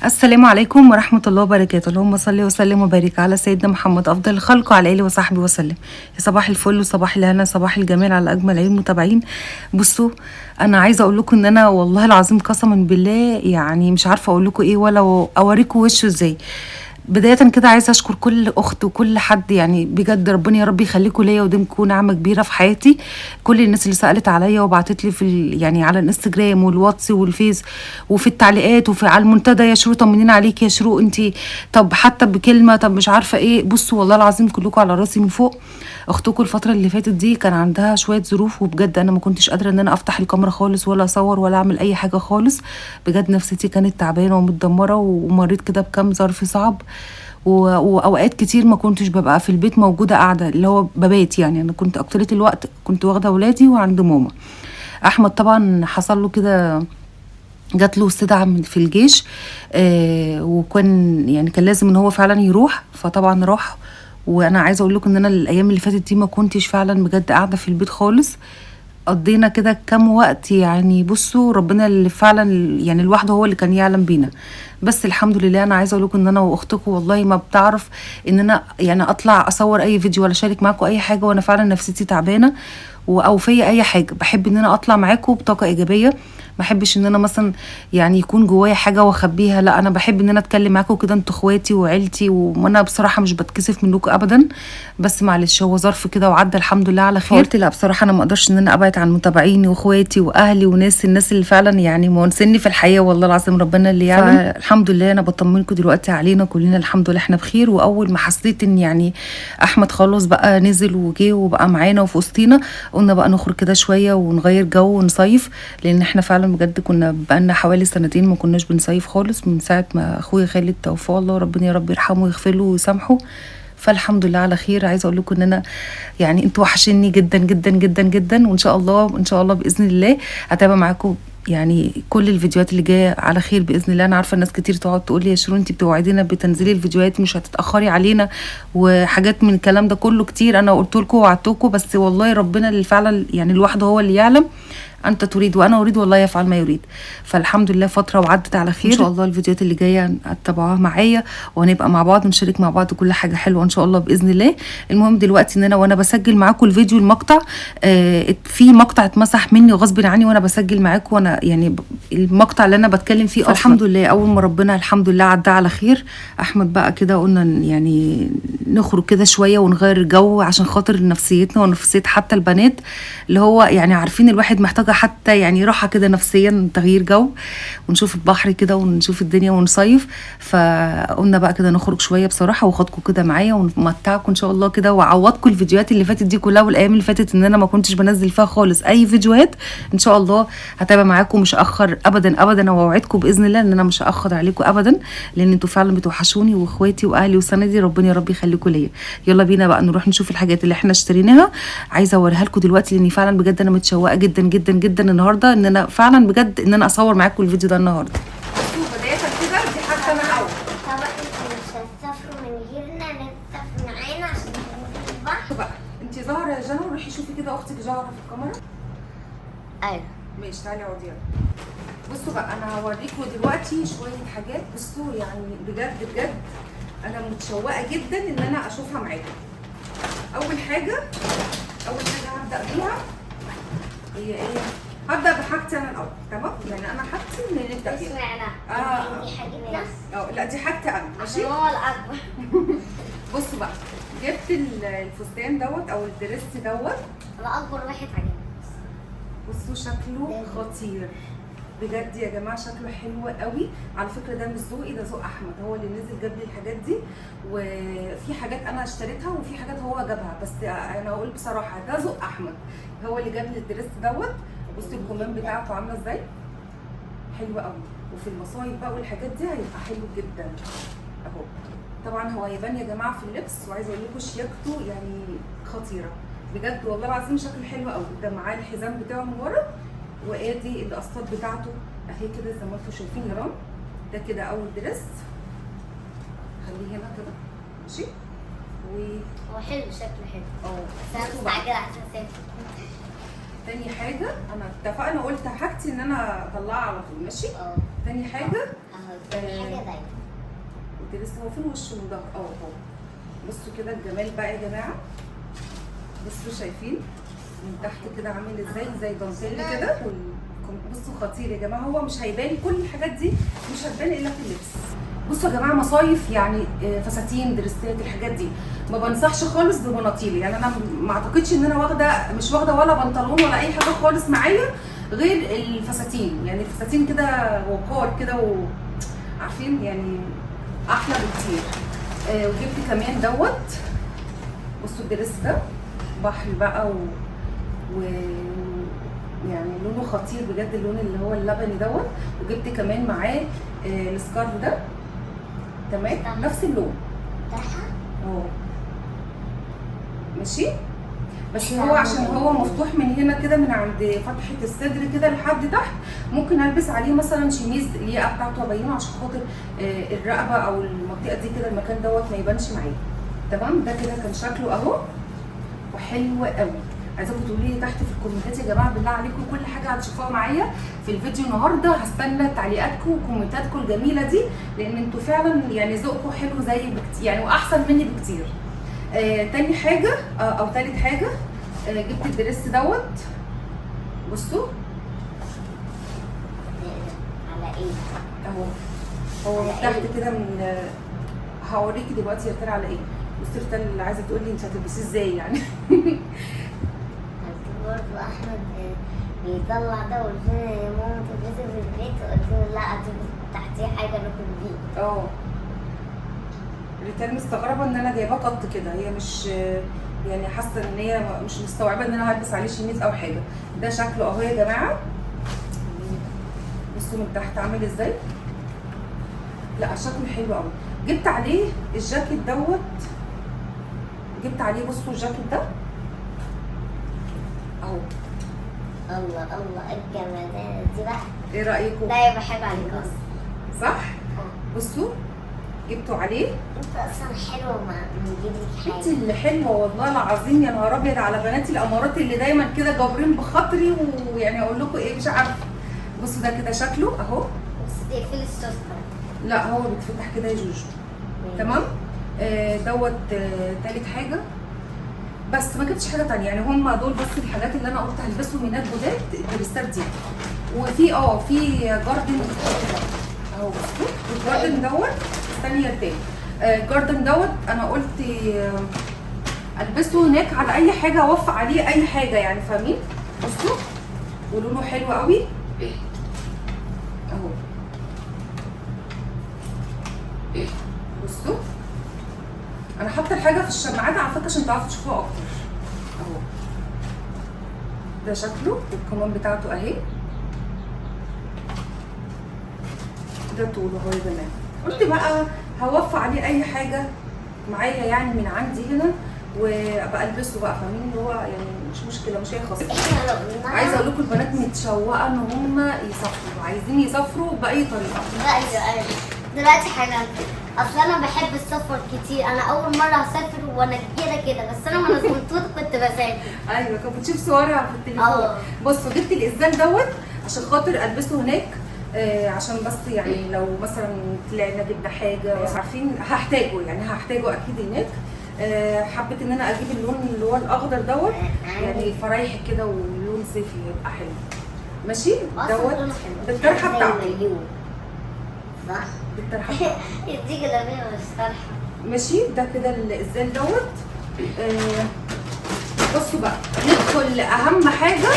السلام عليكم ورحمة الله وبركاته. اللهم صل وسلم وبارك على سيدنا محمد أفضل الخلق وعلى آله وصحبه وسلم. يا صباح الفل وصباح الهنا صباح الجمال على أجمل عيون متابعين. بصوا، أنا عايزة أقول لكم إن أنا والله العظيم قسما بالله يعني مش عارفة أقول لكم إيه ولا أوريكم وشه إزاي. بداية كده عايزة أشكر كل أخت وكل حد، يعني بجد ربنا يا رب يخليكم ليا وديمكم نعمة كبيرة في حياتي. كل الناس اللي سألت عليا وبعتت لي في يعني على الانستجرام والواتس والفيس وفي التعليقات وفي على المنتدى، يا شروق طمنين عليك يا شروق انتي، طب حتى بكلمة، طب مش عارفة ايه. بصوا والله العظيم كلكم على راسي من فوق. اختكم الفترة اللي فاتت دي كان عندها شوية ظروف، وبجد انا ما كنتش قادرة ان انا افتح الكاميرا خالص ولا اصور ولا اعمل اي حاجة خالص. بجد نفسيتي كانت تعبانة ومتدمرة، ومريت كده بكام ظرف صعب. واوقات كتير ما كنتش ببقى في البيت موجوده قاعده، اللي هو ببات. يعني انا كنت اكترية الوقت كنت واخده ولادي وعند ماما. احمد طبعا حصل له كده، جات له استدعاء في الجيش. وكان يعني كان لازم ان هو فعلا يروح، فطبعا راح. وانا عايزه اقول لكم ان انا الايام اللي فاتت دي ما كنتش فعلا بجد قاعده في البيت خالص. قضينا كده كام وقت، يعني بصوا ربنا اللي فعلا يعني لوحده هو اللي كان يعلم بينا. بس الحمد لله انا عايزه اقول لكم ان انا واختكم والله ما بتعرف ان انا يعني اطلع اصور اي فيديو ولا اشارك معاكم اي حاجه وانا فعلا نفسيتي تعبانه، او فيا اي حاجه. بحب ان انا اطلع معاكم بطاقه ايجابيه. ما بحبش ان انا مثلا يعني يكون جوايا حاجه واخبيها، لا انا بحب ان انا اتكلم معاكم كده، انتوا اخواتي وعيلتي، وانا بصراحه مش بتكسف منكم ابدا. بس معلش هو ظرف كده وعدى الحمد لله على خير. قلت لا بصراحه انا ما اقدرش ان انا ابعد عن متابعيني واخواتي واهلي الناس اللي فعلا يعني مونسني في الحياه، والله العظيم ربنا اللي يعلم. الحمد لله انا بطمنكم دلوقتي علينا كلنا الحمد لله احنا بخير. واول ما حسيت ان يعني احمد خلاص بقى نزل وجه وبقى معانا وفي وسطينا، قلنا بقى نخرج كده شويه ونغير جو ونصيف، لان احنا فعلا بجد كنا بقالنا حوالي سنتين ما كناش بنصيف خالص من ساعه ما اخويا خالد توفى، الله ربنا يا رب يرحمه ويغفر له ويسامحه. فالحمد لله على خير. عايزه اقول لكم ان انا يعني انتوا وحشني جدا جدا جدا جدا، وان شاء الله ان شاء الله باذن الله هتابع معاكم يعني كل الفيديوهات اللي جايه على خير باذن الله. انا عارفه الناس كتير تقعد تقول لي يا شيرين انت بتوعدينا بتنزلي الفيديوهات مش هتتاخري علينا وحاجات من الكلام ده كله كتير. انا قلت لكم ووعدتكم، بس والله ربنا اللي فعلا يعني لوحده هو اللي يعلم. انت تريد وانا اريد والله يفعل ما يريد. فالحمد لله فتره وعدت على خير. ان شاء الله الفيديوهات اللي جايه هتتابعوها معايا وهنبقى مع بعض نشارك مع بعض كل حاجه حلوه ان شاء الله باذن الله. المهم دلوقتي ان انا وانا بسجل معاكم الفيديو المقطع، في مقطع اتمسح مني غصب عني وانا بسجل معاكم، وانا يعني المقطع اللي انا بتكلم فيه الحمد لله اول ما ربنا الحمد لله عدى على خير. احمد بقى كده قلنا يعني نخرج كده شويه ونغير الجو عشان خاطر نفسيتنا ونفسيه حتى البنات، اللي هو يعني عارفين الواحد محتاجه حتى يعني راحه كده نفسيا، تغيير جو، ونشوف البحر كده ونشوف الدنيا ونصيف. فقلنا بقى كده نخرج شويه بصراحه واخدكم كده معايا ونمتعكم ان شاء الله كده، واعوضكم الفيديوهات اللي فاتت دي كلها والايام اللي فاتت ان انا ما كنتش بنزل فيها خالص اي فيديوهات. ان شاء الله هتابع معاكم مش هاخر ابدا ابدا، واوعدكم باذن الله ان انا مش هاخر عليكم ابدا، لان انتوا فعلا بتوحشوني واخواتي واهلي وسندي، ربنا يا رب يخليكم ليا. يلا بينا بقى نروح نشوف الحاجات اللي احنا اشتريناها. عايزه اوريها لكم دلوقتي لاني فعلا بجد انا متشوقه جدا جدا جدا النهارده ان انا فعلا بجد ان انا اصور معاكم الفيديو ده النهارده. بدايه كده دي حتى انا الاول طبعا انتوا مش هتسافروا من غيرنا، نسافر معانا عشان نروح البحر بقى. انت ظاهره يا جنى، روحي شوفي كده اختك ظاهره في الكاميرا. ايوه ماشي تعالي اقعدي يلا. بصوا بقى انا هوريكم دلوقتي شويه حاجات. بصوا يعني بجد بجد انا متشوقه جدا ان انا اشوفها معاكم. اول حاجه هبدا بيها هي ايه؟ هبدا بحاجتي انا الاول، تمام؟ يعني انا حاجتي اللي نبدا بيها. اشمعنى؟ دي حاجه ناس. لا دي حاجتي انا، ماشي؟ هو الاكبر. بصوا بقى جبت الفستان دوت او الدريس دوت. انا اكبر واحد عجبني. بصوا شكله خطير بجد يا جماعه، شكله حلو قوي. على فكره ده مش ذوقي، ده ذوق احمد، هو اللي نزل جاب لي الحاجات دي. وفي حاجات انا اشتريتها وفي حاجات هو جابها، بس انا اقول بصراحه ده ذوق احمد، هو اللي جاب لي الدريس دوت. بصوا الكمام بتاعته عامله ازاي، حلوه قوي. وفي المصايب بقى والحاجات دي هيبقى حلو جدا اهو. طبعا هو يبان يا جماعه في اللبس، وعايزه اقول لكم شياكته يعني خطيره بجد والله العظيم، شكله حلو قوي. ده معاه الحزام بتاعه من ورا، وادي القسطات بتاعته اهي كده زي ما انتم شايفين يا رام. ده كده اول دريس، خليه هنا كده ماشي. هو حلو شكله حلو. بس انا بصوا بقى. مستعجله عشان اسافر. تاني حاجه انا اتفقنا قلت حاجتي ان انا اطلعها على طول، ماشي؟ تاني حاجه اهو حاجه دايما. انت لسه هو فين وش وظهر اهو. بصوا كده الجمال بقى يا جماعه، بصوا شايفين من تحت كده عامل ازاي زي دانتيل كده. بصوا خطير يا جماعه، هو مش هيبان، كل الحاجات دي مش هتبان الا في اللبس. بصوا يا جماعه مصايف يعني فساتين دريسات الحاجات دي ما بنصحش خالص ببناطيل. يعني انا ما اعتقدش ان انا مش واخده ولا بنطلون ولا اي حاجه خالص معايا غير الفساتين. يعني الفساتين كده وقار كده عارفين يعني احلى بكتير. وجبت كمان دوت، بصوا الدريس ده بحر بقى يعني لونه خطير بجد، اللون اللي هو اللبني دوت. وجبت كمان معاه السكارف ده تمام نفس اللون اهو ماشي. بس هو عشان هو مفتوح من هنا كده من عند فتحه الصدر كده لحد تحت، ممكن البس عليه مثلا شميز الياقه بتاعته ابينه عشان خاطر الرقبه او المنطقه دي كده المكان دوت ما يبانش معايا. تمام ده كده كان شكله اهو وحلو قوي. عايزاكم تقولوا لي تحت في الكومنتات يا جماعه بالله عليكم كل حاجه هتشوفوها معايا في الفيديو النهارده. هستنى تعليقاتكم وكومنتاتكم الجميله دي، لان انتوا فعلا يعني ذوقكم حلو زي بكتير يعني واحسن مني بكتير. تاني حاجه او تالت حاجه جبت الدريس دوت. بصوا على ايه اهو، هو من تحت كده من هوريكي دلوقتي يا ترى على ايه. بصي ريتال اللي عايزه تقول لي انت هتلبسيه ازاي يعني. برضه احمد بيطلع ده وقلت له يا ماما تلبسي في البيت، وقلت له لا هتلبسي تحتيه حاجه ناكل بيه. ريتال مستغربه ان انا جايباه قط كده، هي مش يعني حاسه ان هي مش مستوعبه ان انا هلبس عليه شميز او حاجه. ده شكله اهو يا جماعه، بصوا من تحت عامل ازاي. لا شكله حلو قوي. جبت عليه الجاكيت دوت، جبت عليه بصوا الجاكيت ده اهو. الله الله الجمال دي بقى. ايه رايكم؟ لا يبقى حاجه عليك اصلا صح؟ بصوا جبته عليه. انت اصلا حلوه ما نجيب لك حاجه. انت اللي حلوه والله العظيم، يا نهار ابيض على بناتي الامارات اللي دايما كده جابرين بخاطري. ويعني اقول لكم ايه مش عارفه. بصوا ده كده شكله اهو. بس تقفلي الصفر. لا هو بيتفتح كده يا جوجو. تمام. دوت تالت حاجه. بس ما جبتش حاجه تانية، يعني هم دول بس الحاجات اللي انا قلت هلبسهم هناك جداد الدريسات دي. وفي في جاردن اهو. بصوا الجاردن دوت ثانيه تاني. الجاردن دوت انا قلت البسه هناك على اي حاجه، اوفق عليه اي حاجه يعني فاهمين. بصوا ولونه حلو قوي اهو. بصوا انا حاطه الحاجه في الشماعات على فكره عشان تعرفوا تشوفوها اكتر اهو. ده شكله والكمام بتاعته اهي. ده طوله اهو يا جماعه. قلت بقى هوفق عليه اي حاجه معايا يعني من عندي هنا وابقى البسه بقى فاهمين اللي هو يعني مش مشكله مش هيخسر. عايزه اقول لكم البنات متشوقه ان هم يسافروا، عايزين يسافروا باي طريقه. ايوه دلوقتي حاجه اصل انا بحب السفر كتير. انا اول مره هسافر وانا كده بس انا وانا صغنطوط كنت بسافر. ايوه كنت بتشوف صورها في التليفون. بصوا جبت الازاز دوت عشان خاطر البسه هناك. عشان بس يعني لو مثلا طلعنا جبنا حاجه مش عارفين هحتاجه، يعني هحتاجه اكيد هناك. حبيت ان انا اجيب اللون اللي هو الاخضر دوت يعني فرايحي كده ولون صيفي يبقى حلو ماشي. دوت بالطرحه بتاعته صح بالطرحه بتاعته يديك لمية مش طرحه ماشي. ده كده الازاز دوت. بصوا بقى ندخل اهم حاجه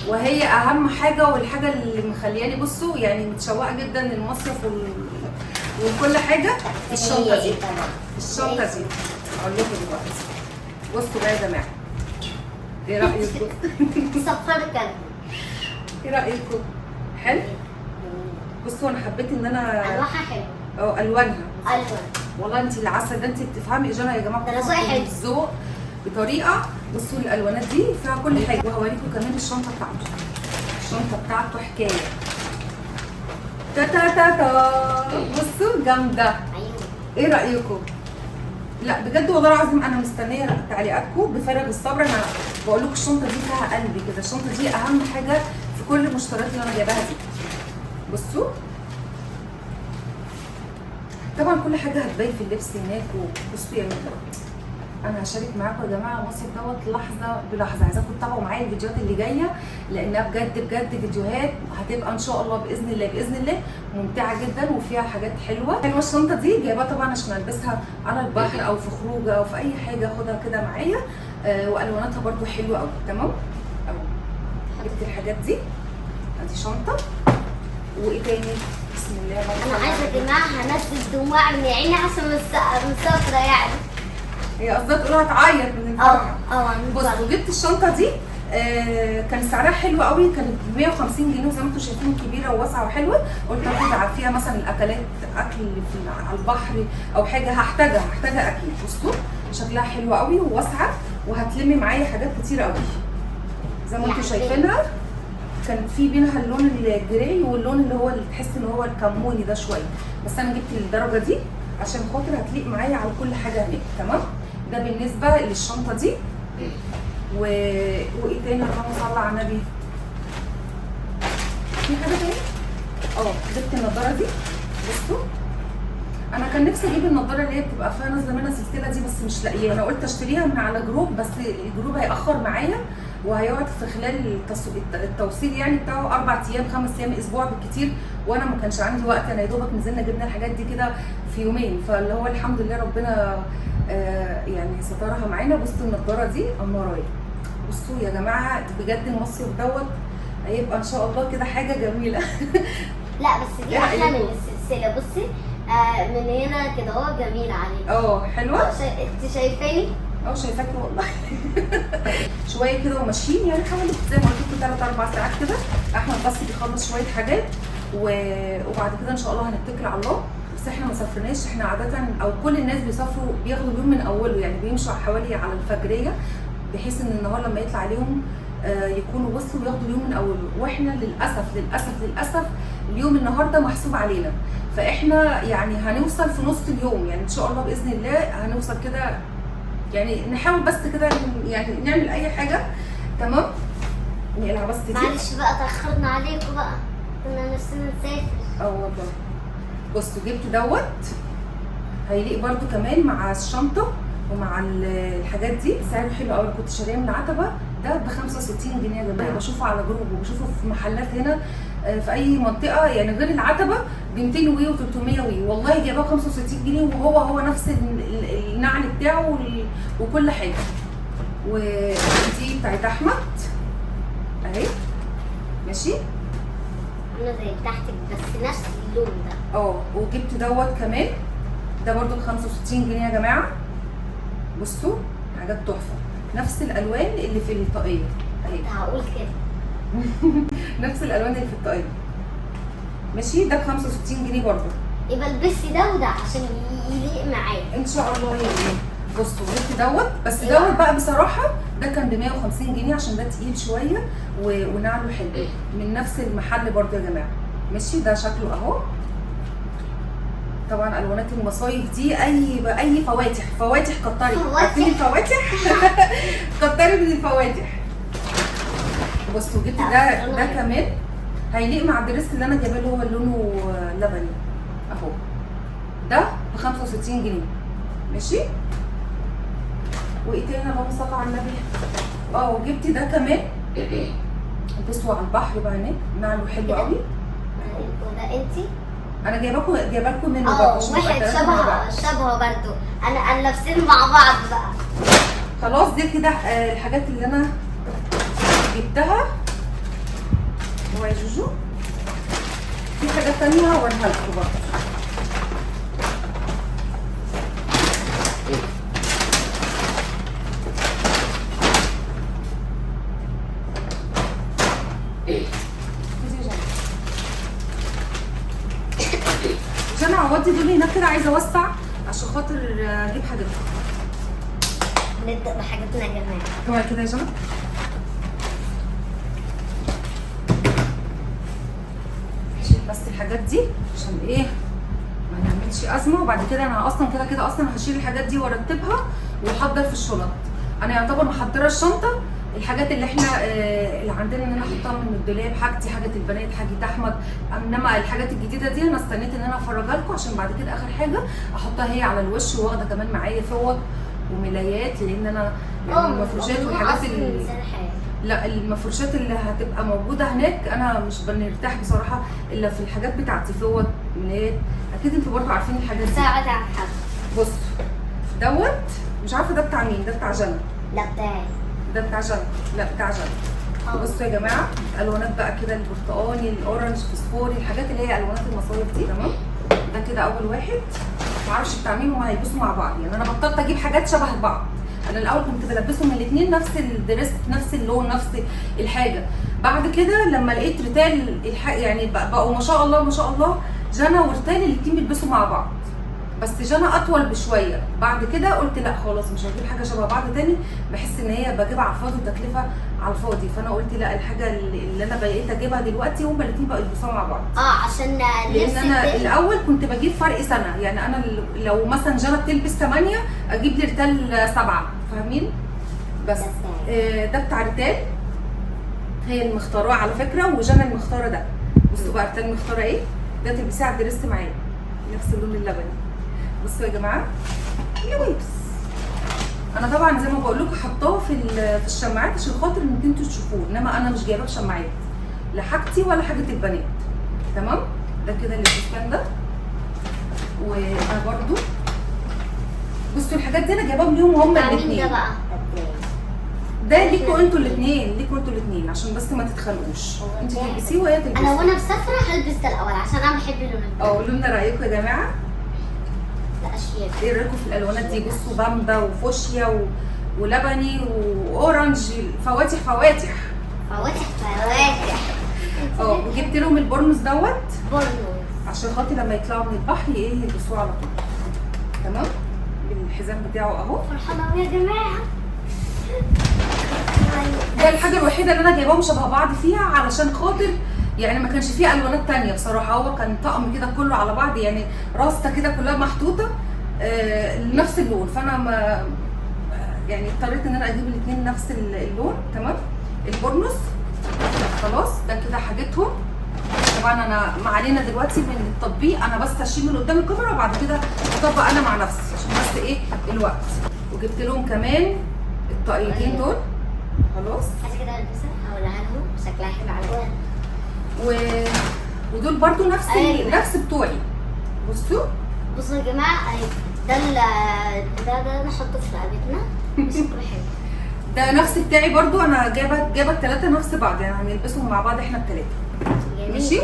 وهي اهم حاجه والحاجه اللي مخلياني بصوا يعني متشوقه جدا للمصيف وكل حاجه. الشنطه دي اقول لكم دلوقتي. بصوا بقى يا جماعه ايه رايكم؟ صفر كلب. ايه رايكم؟ حلو. بصوا انا حبيت ان انا الوانها حلوه. الوانها الوان والله انت اللي عسل. ده انت بتفهمي ايجانا يا جماعه. ده ذوقي حلو. الذوق بطريقه. بصوا الالوانات دي فيها كل حاجه. وهوريكم كمان الشنطه بتاعته. الشنطه بتاعته حكايه. تا بصوا جامده. ايوه ايه رايكم؟ لا بجد والله العظيم انا مستنيه تعليقاتكم بفارغ الصبر. انا بقول لكم الشنطه دي فيها قلبي كده. الشنطه دي اهم حاجه في كل المشتريات اللي انا جايباها دي. بصوا طبعا كل حاجه هتبين في اللبس هناك. وبصوا يا جماعه، انا هشارك معاكم يا جماعه المصيف دوت لحظه بلحظه. عايزاكم تتابعوا معايا الفيديوهات اللي جايه، لانها بجد بجد فيديوهات هتبقى ان شاء الله باذن الله باذن الله ممتعه جدا وفيها حاجات حلوه. الشنطه دي جايباها طبعا عشان البسها على البحر او في خروجه او في اي حاجه اخدها كده معايا. والواناتها برده حلوه قوي. تمام اهو. جبت الحاجات دي، ادي شنطه. وايه تاني؟ بسم الله الرحمن الرحيم. انا عايزه يا جماعه هنزل دموع من عيني عشان مسافره يعني. هي قصدها تقول هتعيط من الفرحه. بصوا جبت الشنطه دي، كان سعرها حلو قوي، كانت ب 150 جنيه زي ما انتم شايفين، كبيره وواسعه وحلوه. قلت اخد فيها مثلا الاكلات، اكل على البحر او حاجه هحتاجها اكيد. بصوا شكلها حلو قوي وواسعه، وهتلمي معايا حاجات كتيره قوي زي ما انتم شايفينها. كان في بينها اللون الجراي واللون اللي هو اللي تحس ان هو الكموني ده شويه، بس انا جبت الدرجه دي عشان خاطر هتليق معايا على كل حاجه هناك. تمام. ده بالنسبه للشنطه دي. وايه تاني؟ اللهم صل على النبي. في حاجه تاني؟ جبت النضاره دي. بصوا انا كان نفسي اجيب النضاره اللي هي بتبقى فيها نازله منها سلسله دي، بس مش لاقياها. انا قلت اشتريها من على جروب، بس الجروب هيأخر معايا وهيقعد في خلال التوصيل يعني بتاعه 4 ايام 5 ايام اسبوع بالكتير، وانا ما كانش عندي وقت. انا يا دوبك نزلنا جبنا الحاجات دي كده في يومين، فاللي هو الحمد لله ربنا يعني سترها معانا. بصوا النضاره دي امرايه. بصوا يا جماعه بجد المصيف دوت هيبقى ان شاء الله كده حاجه جميله. لا بس دي احلى من السلسله. بصي من هنا كده اهو جميله عليك. حلوه. انت شايفاني؟ شايفاكي والله. شويه كده وماشيين يعني حوالي زي ما قلت لكم 3 4 ساعات كده. احمد بس بيخلص شويه حاجات وبعد كده ان شاء الله هنتكل على الله. بس احنا ما سافرناش. احنا عاده او كل الناس بيسافروا بياخدوا اليوم من اوله، يعني بيمشوا حوالي على الفجريه بحيث ان النهار لما يطلع عليهم يكونوا وصلوا وياخدوا اليوم من اوله. واحنا للاسف اليوم النهارده محسوب علينا، فاحنا يعني هنوصل في نص اليوم يعني ان شاء الله باذن الله هنوصل كده. يعني نحاول بس كده يعني نعمل اي حاجه. تمام. نقلع بس دي. معلش بقى تاخرنا عليكم بقى، كنا نفسنا نسافر. والله. بصوا جبت دوت هيليق برده كمان مع الشنطه ومع الحاجات دي. سعره حلو قوي. كنت شاريه من العتبه ده ب 65 جنيه يا جماعه. بشوفه على جروب وبشوفه في محلات هنا في اي منطقه يعني غير العتبه ب 200 وي و300 وي. والله جايباه ب 65 جنيه وهو نفس النعل بتاعه وكل حاجه. ودي بتاعت احمد اهي. ماشي. عامله زي بتاعتك بس نفس اللون ده. وجبت دوت كمان ده برده ب 65 جنيه يا جماعه. بصوا حاجات تحفه، نفس الالوان اللي في الطاقيه اهي. هقول كده. نفس الالوان اللي في الطاقيه. ماشي. ده ب 65 جنيه برده. يبقى البسي ده وده عشان يليق معايا ان شاء الله. يليق. بصوا جبت دوت بس دوت بقى بصراحه ده كان ب 150 جنيه عشان ده تقيل شويه ونعله حلو من نفس المحل برده يا جماعه. ماشي. ده شكله اهو. طبعا الوانات المصايف دي اي فواتح كتري. عارفين الفواتح؟ كتري من الفواتح. بصوا جبت ده كمان هيليق مع الدريس اللي انا جايباه اللي هو لونه لبني اهو. ده ب 65 جنيه. ماشي. وايه تاني؟ اللهم صل على النبي. وجبت ده كمان البسوا على البحر بقى هناك، نعله حلو قوي. وده انتي؟ انا جايبه لكم منه برضه. واحد شبهه برضه. انا لابسين مع بعض بقى. خلاص دي كده الحاجات اللي انا جبتها. هو يا جوجو في حاجات تانية هوريها لكم برضه. عشان عوضي دول هناك كده عايزه اوسع عشان خاطر اجيب حاجتها. نبدا بحاجتنا يا جماعه. طبعا كده يا جماعه. شيل بس الحاجات دي عشان ايه ما نعملش ازمه. وبعد كده انا اصلا كده اصلا هشيل الحاجات دي وارتبها واحضر في الشنط. انا يعتبر محضره الشنطه الحاجات اللي احنا اللي عندنا ان انا احطها من الدولاب، حاجتي، حاجه البنات، حاجه احمد. انما الحاجات الجديده دي انا استنيت ان انا افرجها لكم عشان بعد كده اخر حاجه احطها هي على الوش. واخده كمان معايا فوط وملايات، لان انا يعني المفروشات والحاجات اللي لا المفروشات اللي هتبقى موجوده هناك انا مش بنرتاح بصراحه الا في الحاجات بتاعتي، فوط، ملايات. اكيد انتوا برضه عارفين الحاجات دي. ساعة عن حد. بص دوت مش عارفه ده بتاع مين، ده بتاع جنى. لا بتاعي. ده بتاع جنى. لا بتاع جنى. بصوا يا جماعه الوانات بقى كده، البرتقاني، الاورنج، الفسفوري، الحاجات اللي هي الوانات المصايف دي. تمام. ده كده اول واحد، معرفش بتاع مين، هما هيلبسوا مع بعض. يعني انا بطلت اجيب حاجات شبه بعض. انا الاول كنت بلبسهم الاثنين نفس الدريس، نفس اللون، نفس الحاجه. بعد كده لما لقيت ريتال يعني بقوا ما شاء الله ما شاء الله جنى وريتال الاثنين بيلبسوا مع بعض، بس جنى اطول بشويه. بعد كده قلت لا خلاص مش هجيب حاجه شبه بعض تاني، بحس ان هي بجيبها على الفاضي وتكلفه على الفاضي. فانا قلت لا، الحاجه اللي انا بقيت اجيبها دلوقتي هما الاثنين بقوا يلبسوها مع بعض. عشان لان انا الاول كنت بجيب فرق سنه. يعني انا لو مثلا جنى بتلبس 8 اجيب لي ريتال 7، فاهمين؟ بس ده بتاع ريتال، هي اللي مختاراه على فكره، وجنى اللي مختاره ده. بصوا بقى ريتال مختاره ايه، ده تلبسيه على الدريس معايا نفس اللون اللبني. بصوا يا جماعه لبس. انا طبعا زي ما بقول لكم حطاه في الشماعات عشان خاطر انكم انتوا تشوفوه، انما انا مش جايباه بشماعات لا حاجتي ولا حاجه البنات. تمام. ده كده الفستان ده. وانا برضو بصوا الحاجات دي انا جايباهم ليهم هما الاثنين. ده بقى ده ليكوا انتوا الاثنين، ليكوا انتوا الاثنين عشان بس ما تتخانقوش. انت تلبسيه وهي تلبسيه. انا وانا مسافره هلبس ده الاول عشان انا بحب اللون ده. قولوا لنا رايكم يا جماعه. لا اشياء. ايه رايكم في الالوانات دي؟ بصوا بامبا وفوشيا ولبني واورنج، فواتح فواتح فواتح فواتح. وجبت لهم البورنوس دوت بورنوس عشان خاطر لما يطلعوا من البحر ايه يلبسوه على طول. تمام. بالحزام بتاعه اهو. فرحانه يا جماعه. ده الحاجه الوحيده اللي انا جايباهم شبه بعض فيها علشان خاطر يعني ما كانش فيه الوانات تانية بصراحه. هو كان طقم كده كله على بعض، يعني راسته كده كلها محطوطه نفس اللون. فانا ما يعني اضطريت ان انا اجيب الاثنين نفس اللون. تمام. البورنوس خلاص ده كده حاجتهم. طبعا انا ما علينا دلوقتي من التطبيق، انا بس هشيل من قدام الكاميرا وبعد كده اطبق انا مع نفسي عشان بس ايه الوقت. وجبت لهم كمان الطاقيتين دول. خلاص عايزه كده البسها اوريها لهم شكلها حلو على ودول برضو نفس نفس بتوعي. بصوا يا جماعه ده نحطه في رقبتنا شكله حلو. ده نفس بتاعي برضو، انا جايبه الثلاثه نفس بعض، يعني هنلبسهم مع بعض احنا الثلاثه. ماشي.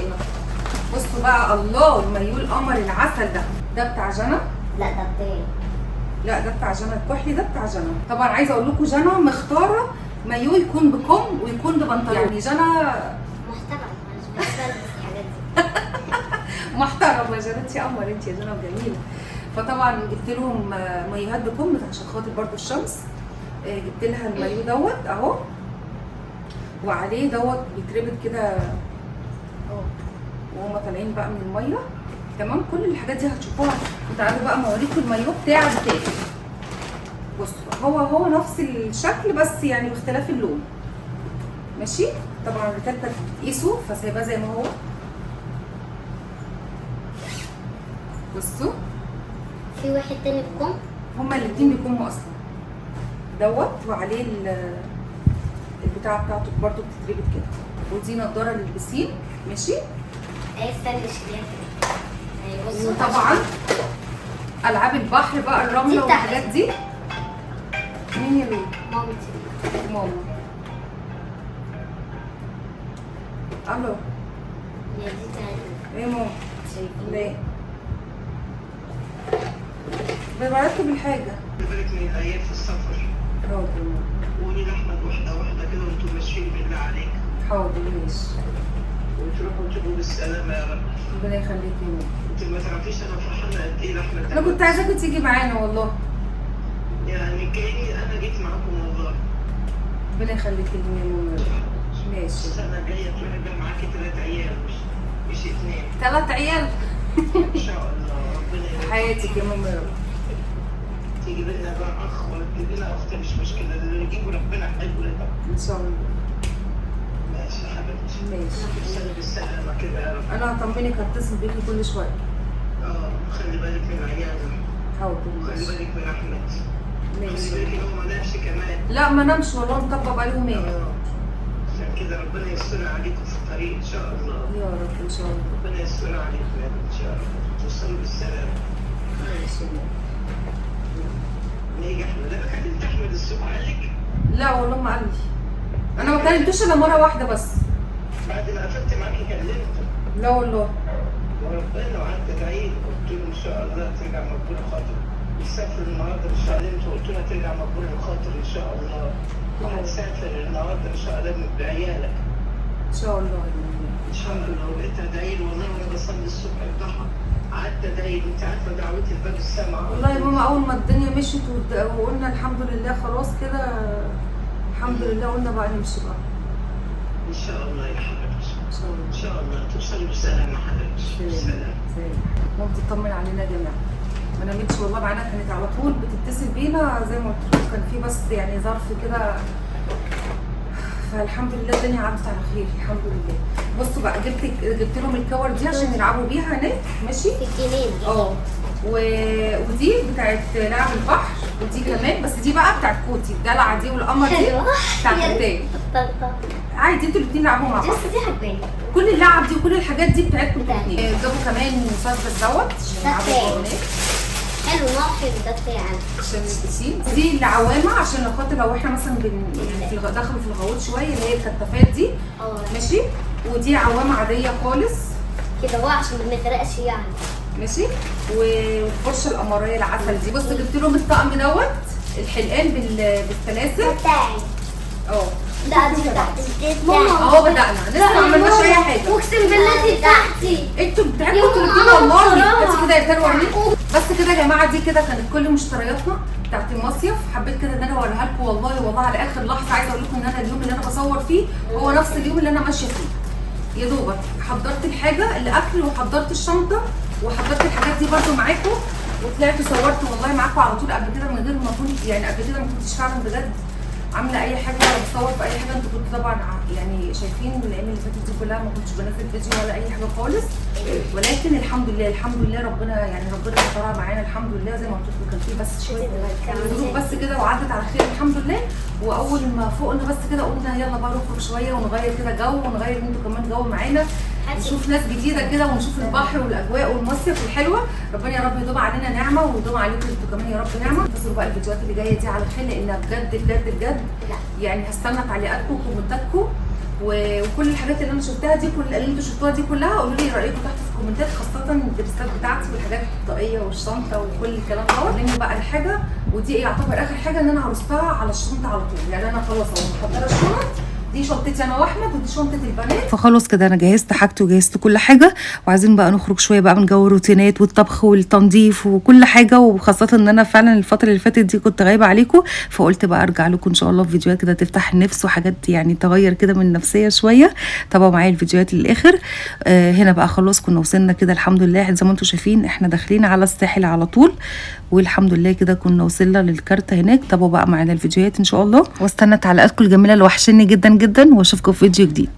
بصوا بقى الله المايو القمر العسل ده بتاع جنى. لا ده بتاعي. لا ده بتاع جنى الكحلي، ده بتاع جنى. طبعا عايزه اقول لكم جنى مختاره مايو يكون بكم ويكون ببنطلون. يعني جنى محترمه، مش بلبس الحاجات دي. محترمه يا جنى، انت قمر انت يا جنى وجميله. فطبعا جبت لهم مايوهات بكم عشان خاطر برضو الشمس. جبت لها المايو دوت اهو، وعليه دوت بيتربط كده اهو وهما طالعين بقى من الميه. تمام. كل الحاجات دي هتشوفوها. وتعالوا بقى اوريكم المايو بتاع التاني. بصوا هو نفس الشكل بس يعني باختلاف اللون. ماشي. طبعا الريتال كانت بتقيسه فسايباه زي ما هو. بصوا في واحد تاني بكم، هما الاتنين بيكونوا اصلا دوت، وعليه البتاعه بتاعته برضو بتتربط كده. ودي نضاره للبسين. ماشي. استنى شويه. وطبعا العاب البحر بقى، الرمله والحاجات دي. مين يا لولو؟ مامتي. ماما. الو. يا دي تاني. ايه ماما؟ ليه؟ ببعتكم بالحاجه. بالك من الايام في السفر. حاضر. قولي لاحمد واحده واحده كده وانتم ماشيين بالله عليك. حاضر ماشي. وتروحوا تجيبوا بالسلامه يا رب. ربنا يخليك يا ماما. انت ما تعرفيش انا فرحانه قد ايه لاحمد. انا كنت عايزاكي تيجي معانا والله. يعني كاني انا جيت معاكم والله. ربنا يخليك يا ماما. ماشي. السنه الجايه تروحي بقى معاكي 3 عيال مش 2. 3 عيال ان شاء الله. ربنا يبارك. حياتك يا ماما يا رب. تيجي لنا بقى اخ ولا تجيب لنا اخت مش مشكله، اللي يجيبه ربنا حلو لنا. ان شاء الله. ماشي يا حبيبتي. ماشي. توصلي بالسلامه كده يا رب. انا هطمنك، هتصل بيكي كل شويه. خلي بالك من عيالك. حاضر. خلي بالك من احمد. ماشي. خلي بالك ان هو ما نامش كمان. لا ما نامش والله، مطبق عليه يومين. عشان كده ربنا يستر عليكم في الطريق ان شاء الله. يا رب ان شاء الله. ربنا يستر عليكم يا رب ان شاء الله. توصلوا بالسلامه. ماشي. نيجي احمد. انا كلمت احمد الصبح قال لك؟ لا والله ما قال لي. انا ما كلمتوش الا مره واحده بس. بعد ما قفلت معاكي كلمته. لا والله. وربنا وقعدت ادعي له، قلت له ان شاء الله ترجع مقبول الخاطر. بيسافر النهارده مش علمته، قلت له ترجع مقبول الخاطر ان شاء الله. وهتسافر النهارده ان شاء الله بعيالك. ان شاء الله. ان شاء الله. وبقيت ادعي له والله وانا بصلي الصبح الضحى. قعدت ادعي له، انت عارفه دعوتي الباب السمع. والله يا ماما اول ما الدنيا مشيت وقلنا الحمد لله خلاص كده، الحمد لله قلنا بقى نمشي بقى. ان شاء الله يا حبيبتي. ان شاء الله. ان شاء الله توصلي بالسلامه يا حبيبتي. بالسلامه. مامتي تطمن علينا يا جماعه. ما نامتش والله، معانا كانت على طول بتتصل بينا زي ما قلت لكم، كان في بس يعني ظرف كده، فالحمد لله الدنيا عدت على خير الحمد لله. بصوا بقى جبت لهم الكور دي عشان يلعبوا بيها هناك ماشي. في الجنين. ودي بتاعت لعب البحر، ودي كمان بس دي بقى بتاعت كوتي الدلعه دي، والقمر دي بتاعت التاني. عادي انتوا الاثنين لعبوا مع بعض. بس دي عجباني. كل اللعب دي وكل الحاجات دي بتاعتكم الاثنين. جابوا كمان مسدس دوت عشان يلعبوا هناك. حلو، نوع حلو ده بتاعنا عشان البسين. دي العوامه عشان لو خاطر لو احنا مثلا يعني دخلوا في الغويط شويه، اللي هي الكتافات دي. ماشي. ودي عوامه عاديه خالص كده هو عشان ما نغرقش يعني. ماشي. والفرشه القمريه العسل دي. بص جبت لهم الطقم دوت الحلقان بالسلاسل بتاعي. لا دي بتاعتي. ماما اهو بدأنا لسه ما عملناش اي حاجه. اقسم بالله دي بتاعتي. انتوا بتاعتكم انتوا الاثنين والله. بس كده يا كانوا بس كده يا جماعه، دي كده كانت كل مشترياتنا بتاعت المصيف. حبيت كده ان انا اوريها لكم والله على اخر لحظه. عايزه اقول لكم ان انا اليوم اللي انا بصور فيه هو نفس اليوم اللي انا ماشيه فيه. يا دوبك حضرت الحاجه الاكل وحضرت الشنطه وحضرت الحاجات دي برده معاكم، وطلعت صورت والله معاكم على طول. قبل كده من غير ما كنت يعني قبل كده ما كنتش فعلا بجد عامله اي حاجه ولا بصور في اي حاجه. انتوا كنتوا طبعا يعني شايفين الايام اللي فاتت دي كلها ما كنتش بنزل فيديو ولا اي حاجه خالص، ولكن الحمد لله ربنا سترها معانا الحمد لله. زي ما قلت لكم كان في بس شويه ظروف بس كده وعدت على خير الحمد لله. واول ما فوقنا بس كده قلنا يلا بقى نخرج شويه ونغير كده جو، ونغير انتوا كمان جو معانا، نشوف ناس جديده كده، ونشوف البحر والاجواء والمصيف الحلوه. ربنا يا رب يدوم علينا نعمه ويدوم عليكم انتوا كمان يا رب نعمه. انتظروا بقى الفيديوهات اللي جايه دي على خير، لانها بجد يعني هستنى تعليقاتكم وكومنتاتكم وكل الحاجات اللي انا شفتها دي، كل اللي انتوا شفتوها دي كلها. قولوا لي رايكم تحت في الكومنتات، خاصه الدريسات بتاعتي والحاجات الطاقيه والشنطه وكل الكلام ده. لان بقى الحاجه ودي يعتبر اخر حاجه ان انا هرصها على الشنطه على طول. يعني انا خلاص اهو محضره الشنط، دي شنطتي انا واحمد ودي شنطه البنات. فخلاص كده انا جهزت حاجتي وجهزت كل حاجه، وعايزين بقى نخرج شويه بقى من جو الروتينات والطبخ والتنظيف وكل حاجه. وخاصه ان انا فعلا الفتره اللي فاتت دي كنت غايبه عليكم، فقلت بقى ارجع لكم ان شاء الله في فيديوهات كده تفتح النفس وحاجات يعني تغير كده من النفسيه شويه. تابعوا معايا الفيديوهات للاخر. هنا بقى خلاص كنا وصلنا كده الحمد لله. زي ما انتم شايفين احنا داخلين على الساحل على طول، والحمد لله كده كنا وصلنا للكارته هناك. تابعوا بقى معانا الفيديوهات ان شاء الله، واستنى تعليقاتكم الجميله اللي وحشني جدا واشوفكم في فيديو جديد.